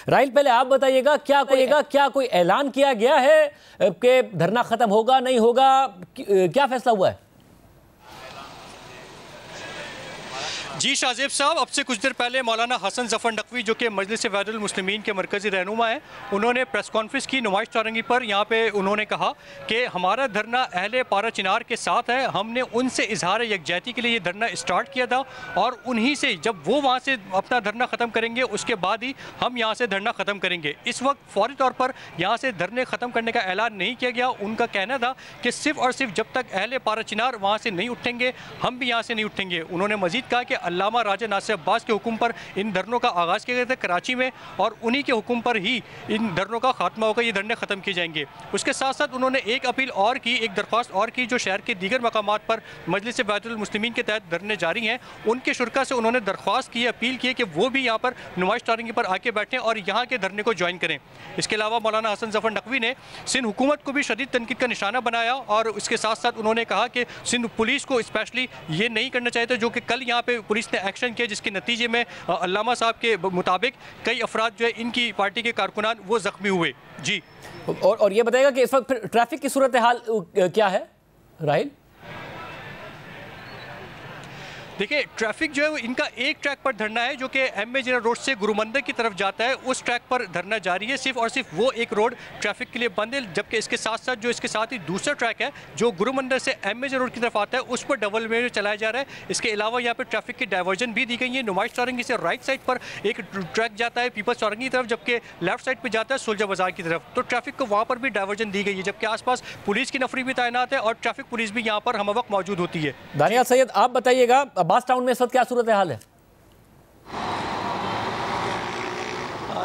राहिल, पहले आप बताइएगा, क्या कोई ऐलान किया गया है कि धरना खत्म होगा नहीं होगा, क्या फैसला हुआ है? जी शाहजेब साहब, अब से कुछ देर पहले मौलाना हसन जफर नकवी जो कि मजलिस वहदतुल मुस्लिमीन के मरकजी रहनुमा हैं, उन्होंने प्रेस कॉन्फ्रेंस की नुमाइश चौरंगी पर। यहाँ पे उन्होंने कहा कि हमारा धरना अहले पारा चिनार के साथ है। हमने उनसे इजहार यकजहती के लिए ये धरना स्टार्ट किया था और उन्हीं से जब वो वहाँ से अपना धरना ख़त्म करेंगे उसके बाद ही हम यहाँ से धरना ख़त्म करेंगे। इस वक्त फौरी तौर पर यहाँ से धरने ख़त्म करने का ऐलान नहीं किया गया। उनका कहना था कि सिर्फ और सिर्फ जब तक अहले पारा चिनार वहाँ से नहीं उठेंगे हम भी यहाँ से नहीं उठेंगे। उन्होंने मजीद कहा कि अल्लामा राजा नासिर अब्बास के हुक्म पर इन धरनों का आगाज़ किया गया था कराची में और उन्हीं के हुक्म पर ही इन धरनों का खात्मा होगा, ये धरने ख़त्म किए जाएंगे। उसके साथ साथ उन्होंने एक अपील और की, एक दरख्वास्त और की, जो शहर के दीगर मकामात पर मजलिस वहदतुल मुस्लिमीन के तहत धरने जारी हैं, उनके शुरा से उन्होंने दरख्वास्त की, अपील की कि वो भी यहाँ पर नुमाइश चौरंगी पर आके बैठें और यहाँ के धरने को ज्वाइन करें। इसके अलावा मौलाना हसन जफर नकवी ने सिंध हुकूमत को भी शदीद तनकीद का निशाना बनाया और इसके साथ साथ उन्होंने कहा कि सिंध पुलिस को स्पेशली ये नहीं करना चाहिए था जो कि कल यहाँ पे पुलिस ने एक्शन किया, जिसके नतीजे में अल्लामा साहब के मुताबिक कई अफराद जो है इनकी पार्टी के कारकुनान वो जख्मी हुए। जी, और ये बताएगा कि इस वक्त ट्रैफिक की सूरत हाल क्या है राहिल? देखिए, ट्रैफिक जो है इनका एक ट्रैक पर धरना है जो कि एम ए जनरल रोड से गुरुमंदिर की तरफ जाता है, उस ट्रैक पर धरना जारी है। सिर्फ और सिर्फ वो एक रोड ट्रैफिक के लिए बंद है, जबकि इसके साथ ही दूसरा ट्रैक है जो गुरुमंदिर से एम ए जनरल रोड की तरफ आता है, उस पर डबल वे चलाया जा रहा है। इसके अलावा यहाँ पर ट्रैफिक की डाइवर्जन भी दी गई है। नुमाइश चौरंगी से राइट साइड पर एक ट्रैक जाता है पीपल्स चौरंगी की तरफ, जबकि लेफ्ट साइड पर जाता है सुलझा बाजार की तरफ। तो ट्रैफिक को वहाँ पर भी डाइवर्जन दी गई है, जबकि आसपास पुलिस की नफरी भी तैनात है और ट्रैफिक पुलिस भी यहाँ पर हम वक्त मौजूद होती है। दानियाल सैयद, आप बताइएगा अब्बास टाउन में इस वक्त क्या सूरत हाल है?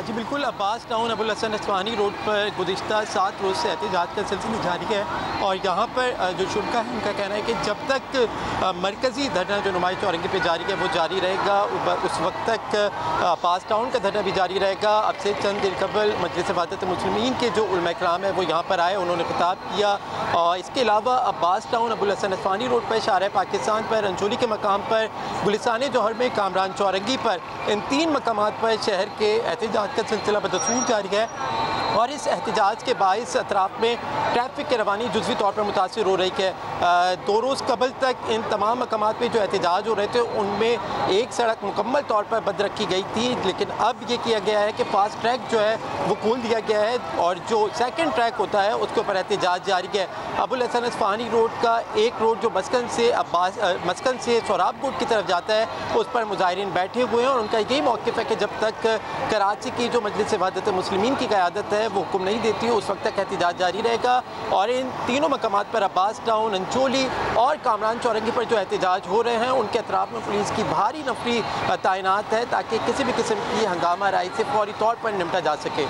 जी बिल्कुल, अब्बास टाउन अबुल हसन अस्वानी रोड पर गुज़िश्ता 7 रोज़ से एहतजाज का सिलसिला जारी है और यहाँ पर जो शुरा है उनका कहना है कि जब तक मरकज़ी धरना जो नुमाइश चौरंगी पे जारी है वो जारी रहेगा, उस वक्त तक अब्बास टाउन का धरना भी जारी रहेगा। अब से चंद दिन कबल मजलिस वहदतुल मुस्लिमीन के जो उलमा इकराम है वो यहाँ पर आए, उन्होंने खिताब किया। और इसके अलावा अब्बास टाउन अबुल हसन अस्वानी रोड पर, शार पाकिस्तान पर, रंजोली के मकाम पर, गुलिस्तान जौहर में, कामरान चौरंगी पर, इन 3 मकामात पर शहर के एहतजाज का सिलसिला बदसूर जारी है और इस एहतजाज के बाइस अतराफ में ट्रैफिक की रवानी जुज़वी तौर पर मुतासिर हो रही है। 2 रोज़ कबल तक इन तमाम मकामात पे जो एहतजाज हो रहे थे उनमें एक सड़क मुकम्मल तौर पर बंद रखी गई थी, लेकिन अब ये किया गया है कि फास्ट ट्रैक जो है वो खोल दिया गया है और जो सेकंड ट्रैक होता है उसके ऊपर एहतजाज जारी है। अबुल हसन अस्वानी रोड का एक रोड जो मस्कन से सोहराबकोट की तरफ जाता है उस पर मुजाहिरीन बैठे हुए हैं और उनका यही मौक़िफ़ है कि जब तक कराची की जो मजलिस वहदतुल मुस्लिमीन की क़यादत है वो हुक्म नहीं देती है उस वक्त तक एहतजाज जारी रहेगा। और इन तीनों मकामात पर अब्बास टाउन, अंचोली और कामरान चौरंगी पर जो एहतजाज हो रहे हैं उनके अतराफ में पुलिस की भारी नफरी तैनात है ताकि किसी भी किस्म की हंगामा राय से फौरी तौर पर निपटा जा सके।